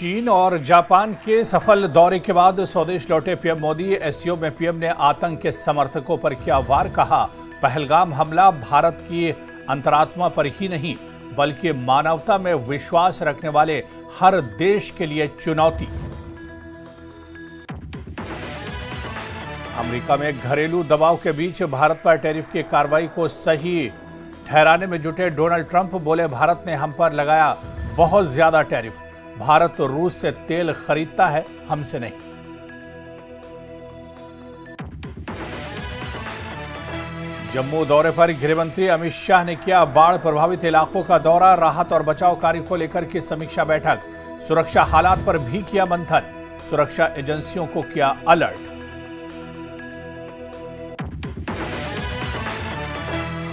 चीन और जापान के सफल दौरे के बाद स्वदेश लौटे पीएम मोदी। एससीओ में पीएम ने आतंक के समर्थकों पर किया वार। कहा, पहलगाम हमला भारत की अंतरात्मा पर ही नहीं बल्कि मानवता में विश्वास रखने वाले हर देश के लिए चुनौती। अमेरिका में घरेलू दबाव के बीच भारत पर टैरिफ की कार्रवाई को सही ठहराने में जुटे डोनाल्ड ट्रंप बोले, भारत ने हम पर लगाया बहुत ज्यादा टैरिफ। भारत तो रूस से तेल खरीदता है, हमसे नहीं। जम्मू दौरे पर गृहमंत्री अमित शाह ने किया बाढ़ प्रभावित इलाकों का दौरा। राहत और बचाव कार्य को लेकर की समीक्षा बैठक। सुरक्षा हालात पर भी किया मंथन। सुरक्षा एजेंसियों को किया अलर्ट।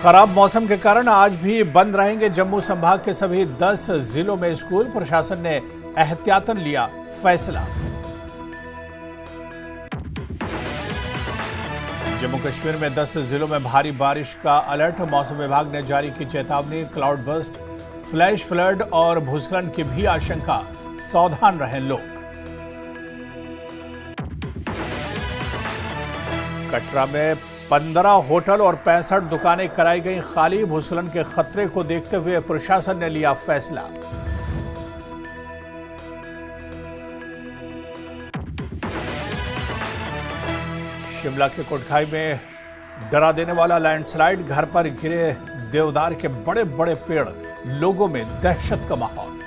खराब मौसम के कारण आज भी बंद रहेंगे जम्मू संभाग के सभी 10 जिलों में स्कूल। प्रशासन ने एहतियातन लिया फैसला। जम्मू कश्मीर में 10 जिलों में भारी बारिश का अलर्ट। मौसम विभाग ने जारी की चेतावनी। क्लाउड बर्स्ट, फ्लैश फ्लड और भूस्खलन की भी आशंका, सावधान रहें लोग। कटरा में 15 होटल और 65 दुकानें कराई गई खाली। भूस्खलन के खतरे को देखते हुए प्रशासन ने लिया फैसला। शिमला के कोटखाई में डरा देने वाला लैंडस्लाइड। घर पर गिरे देवदार के बड़े बड़े पेड़, लोगों में दहशत का माहौल।